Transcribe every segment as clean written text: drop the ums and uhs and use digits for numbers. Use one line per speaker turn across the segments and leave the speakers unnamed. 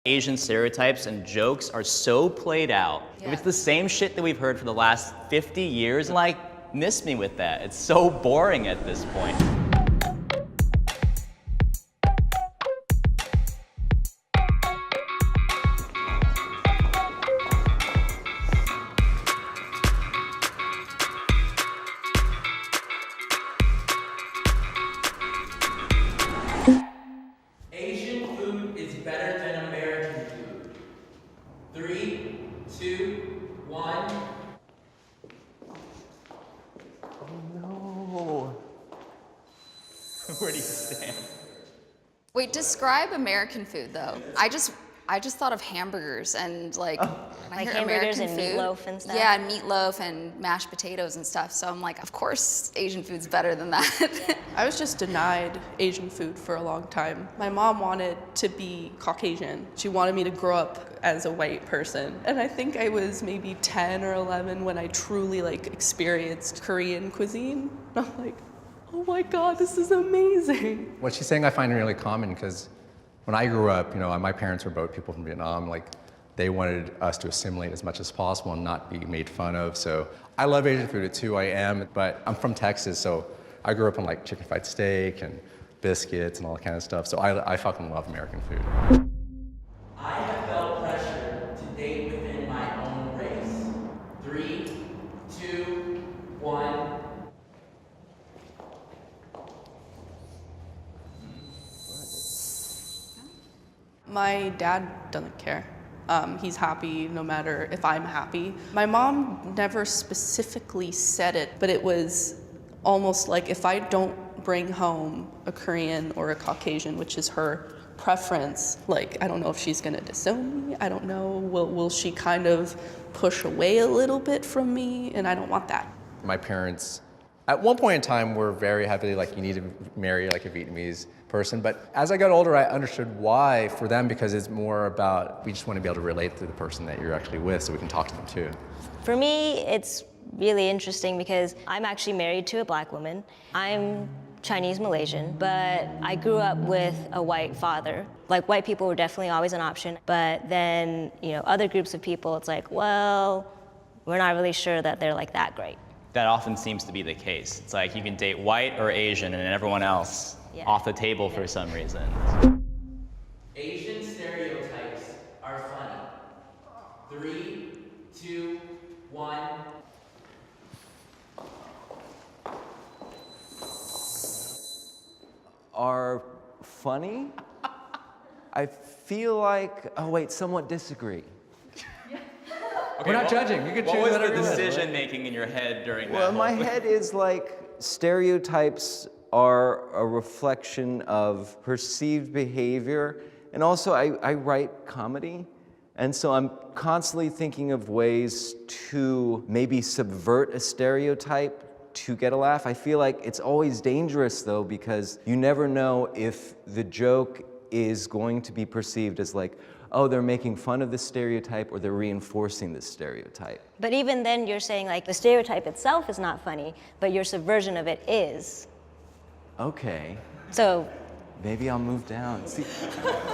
Asian stereotypes and jokes are so played out.
Yeah.
If it's the same shit that we've heard for the last 50 years, like, miss me with that. It's so boring at this point.
Asian food is better than American food. 3, 2, 1.
No. Where do you stand?
Wait, describe American food though. I just thought of hamburgers and like, when I
Like
hear
hamburgers
American
and
food,
meatloaf and stuff?
Yeah, and meatloaf and mashed potatoes and stuff. So I'm like, of course Asian food's better than that.
I was just denied Asian food for a long time. My mom wanted to be Caucasian. She wanted me to grow up as a white person. And I think I was maybe 10 or 11 when I truly like experienced Korean cuisine. I'm like, oh my God, this is amazing.
What she's saying I find really common because when I grew up, my parents were both people from Vietnam. Like, they wanted us to assimilate as much as possible and not be made fun of. So I love Asian food too, I am, but I'm from Texas, so I grew up on like chicken fried steak and biscuits and all that kind of stuff. So I fucking love American food.
I have felt pressure to date within my own race. 3, 2, 1.
My dad doesn't care. He's happy no matter if I'm happy. My mom never specifically said it, but it was almost like if I don't bring home a Korean or a Caucasian, which is her preference, like, I don't know if she's gonna disown me, I don't know, will she kind of push away a little bit from me, and I don't want that.
My parents, at one point in time, were very heavily like, you need to marry like a Vietnamese person. But as I got older, I understood why for them, because it's more about, we just want to be able to relate to the person that you're actually with so we can talk to them too.
For me, it's really interesting because I'm actually married to a black woman. I'm Chinese Malaysian, but I grew up with a white father. Like, white people were definitely always an option, but then, other groups of people, it's like, well, we're not really sure that they're like that great.
That often seems to be the case. It's like you can date white or Asian and everyone else off the table for some reason.
Asian stereotypes are funny. 3, 2, 1.
Are funny? I feel like, somewhat disagree.
Okay,
We're not judging. You can choose
What was the
whatever you want.
decision making in your head during
Well,
that
my
whole thing?
head is like stereotypes are a reflection of perceived behavior. And also, I write comedy. And so I'm constantly thinking of ways to maybe subvert a stereotype to get a laugh. I feel like it's always dangerous, though, because you never know if the joke is going to be perceived as like, oh, they're making fun of this stereotype or they're reinforcing this stereotype.
But even then, you're saying like the stereotype itself is not funny, but your subversion of it is.
Okay,
So
maybe I'll move down. See,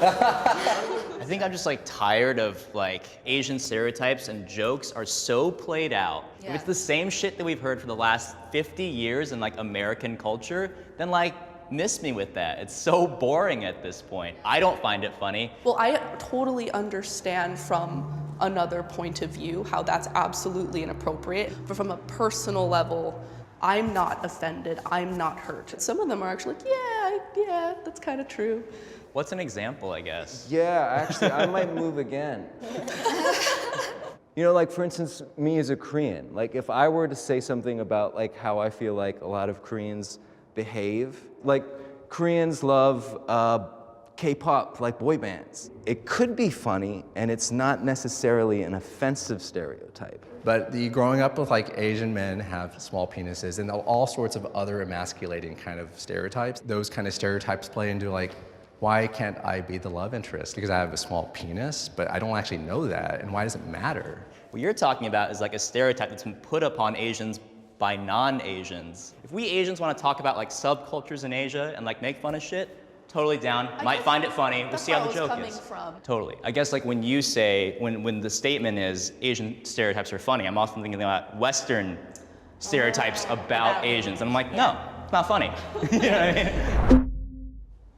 I think I'm just like tired of like Asian stereotypes and jokes are so played out. If
Yeah.
it's the same shit that we've heard for the last 50 years in like American culture, then like miss me with that. It's so boring at this point. I don't find it funny.
Well, I totally understand from another point of view how that's absolutely inappropriate, but from a personal level, I'm not offended, I'm not hurt. Some of them are actually like, yeah, that's kind of true.
What's an example, I guess?
yeah, actually, I might move again. Like for instance, me as a Korean, like if I were to say something about like how I feel like a lot of Koreans behave, like Koreans love K-pop, like boy bands. It could be funny, and it's not necessarily an offensive stereotype.
But growing up with like Asian men have small penises and all sorts of other emasculating kind of stereotypes. Those kind of stereotypes play into like, why can't I be the love interest? Because I have a small penis, but I don't actually know that, and why does it matter?
What you're talking about is like a stereotype that's been put upon Asians by non-Asians. If we Asians want to talk about like subcultures in Asia and like make fun of shit, Totally down. Might find it funny. We'll
That's
see how
where
the
I was
joke
coming
is.
from.
Totally. I guess like when you say, when the statement is Asian stereotypes are funny, I'm often thinking about Western stereotypes about Asians. And I'm like, no, it's not funny. You know what I mean?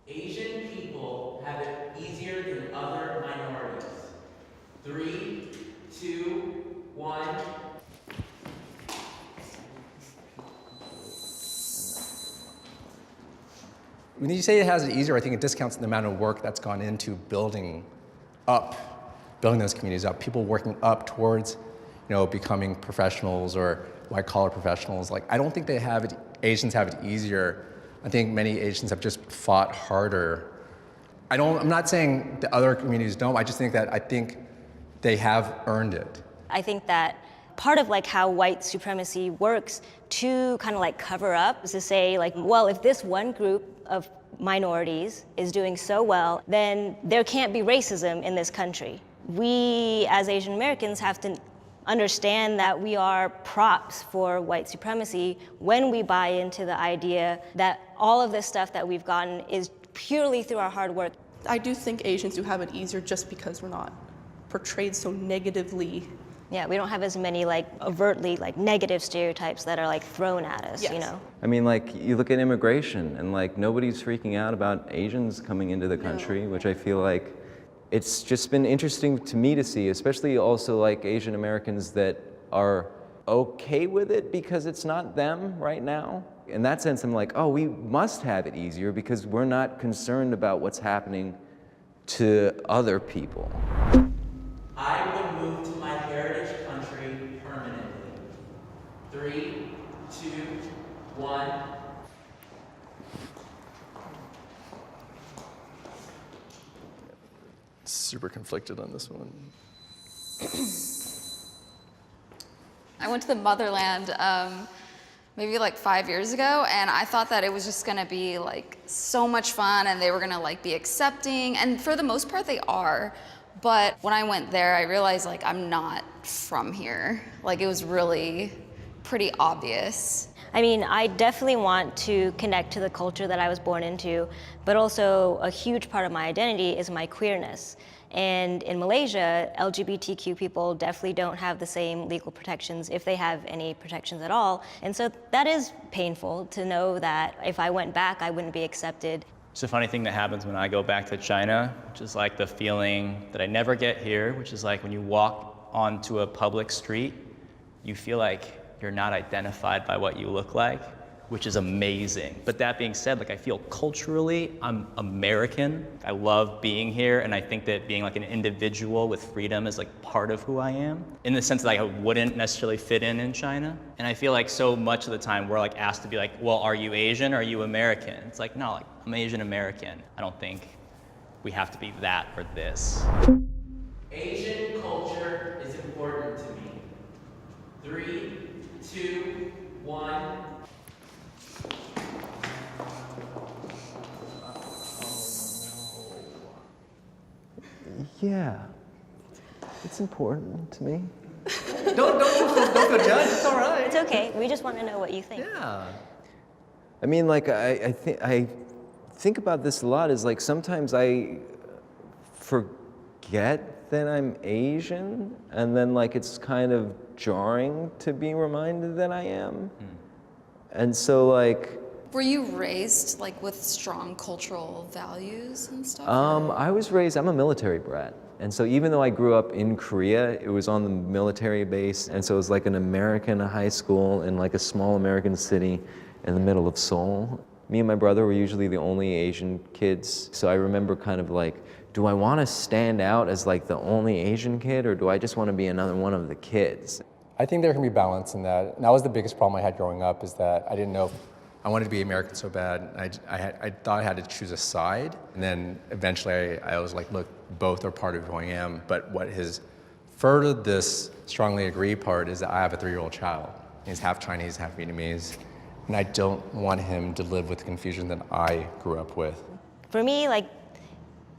Asian people have it easier than other minorities. 3, 2, 1.
When you say it has it easier, I think it discounts the amount of work that's gone into building those communities up, people working up towards, becoming professionals or white-collar professionals. Like, I don't think Asians have it easier. I think many Asians have just fought harder. I'm not saying the other communities don't, I think they have earned it.
I think that part of like how white supremacy works to kind of like cover up is to say like, well, if this one group of minorities is doing so well, then there can't be racism in this country. We as Asian Americans have to understand that we are props for white supremacy when we buy into the idea that all of this stuff that we've gotten is purely through our hard work.
I do think Asians do have it easier just because we're not portrayed so negatively.
Yeah, we don't have as many like overtly like negative stereotypes that are like thrown at us,
Yes.
I mean, like, you look at immigration, and like nobody's freaking out about Asians coming into the country, which I feel like it's just been interesting to me to see, especially also like Asian Americans that are okay with it because it's not them right now. In that sense, I'm like, oh, we must have it easier because we're not concerned about what's happening to other people.
I would move to my heritage country permanently. 3, 2, 1.
Super conflicted on this one.
I went to the motherland maybe like 5 years ago, and I thought that it was just gonna be like so much fun and they were gonna like be accepting, and for the most part they are. But when I went there, I realized like I'm not from here. Like it was really pretty obvious.
I mean, I definitely want to connect to the culture that I was born into, but also a huge part of my identity is my queerness. And in Malaysia, LGBTQ people definitely don't have the same legal protections, if they have any protections at all. And so that is painful to know that if I went back, I wouldn't be accepted.
It's a funny thing that happens when I go back to China, which is like the feeling that I never get here, which is like when you walk onto a public street, you feel like you're not identified by what you look like, which is amazing. But that being said, like I feel culturally, I'm American. I love being here, and I think that being like an individual with freedom is like part of who I am, in the sense that like, I wouldn't necessarily fit in China. And I feel like so much of the time we're like asked to be like, well, are you Asian? Are you American? It's like, no, like I'm Asian American. I don't think we have to be that or this.
Asian culture is important to me. 3, 2, 1.
Yeah, it's important to me.
Don't feel judged. It's all right.
It's okay, we just want to know what you think.
Yeah.
I mean, like, I think about this a lot, is like sometimes I forget that I'm Asian, and then like it's kind of jarring to be reminded that I am. And so like,
Were you raised like with strong cultural values and stuff?
I was raised, I'm a military brat. And so even though I grew up in Korea, it was on the military base. And so it was like an American high school in like a small American city in the middle of Seoul. Me and my brother were usually the only Asian kids. So I remember kind of like, do I want to stand out as like the only Asian kid, or do I just want to be another one of the kids?
I think there can be balance in that. And that was the biggest problem I had growing up, is that I didn't know if I wanted to be American so bad. I thought I had to choose a side. And then eventually I was like, look, both are part of who I am. But what has furthered this strongly agree part is that I have a 3-year-old child. He's half Chinese, half Vietnamese. And I don't want him to live with the confusion that I grew up with.
For me, like,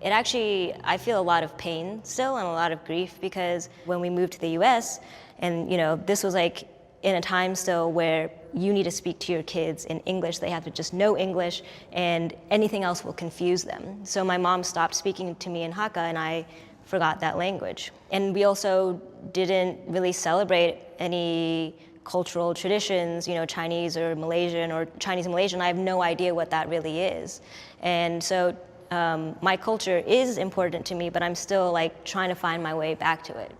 it actually, I feel a lot of pain still and a lot of grief, because when we moved to the US, and you know, this was like in a time still where you need to speak to your kids in English. They have to just know English, and anything else will confuse them. So my mom stopped speaking to me in Hakka, and I forgot that language. And we also didn't really celebrate any cultural traditions, Chinese or Malaysian or Chinese Malaysian. I have no idea what that really is. And so my culture is important to me, but I'm still like trying to find my way back to it.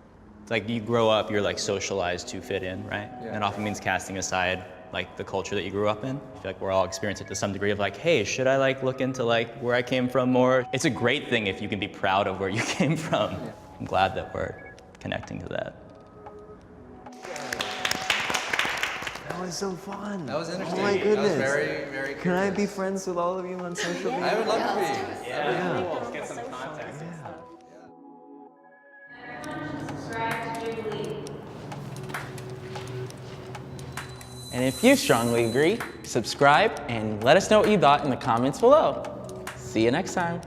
It's like you grow up, you're like socialized to fit in, right?
Yeah.
And it often means casting aside like the culture that you grew up in. I feel like we're all experiencing it to some degree of like, hey, should I like look into like where I came from more? It's a great thing if you can be proud of where you came from. Yeah. I'm glad that we're connecting to that.
That was so fun.
That was interesting.
Oh my goodness.
That was very, very
Can I
curious.
be friends with all of you on social media?
I would love to be.
Yeah, cool. Let's get some context.
And if you strongly agree, subscribe and let us know what you thought in the comments below. See you next time.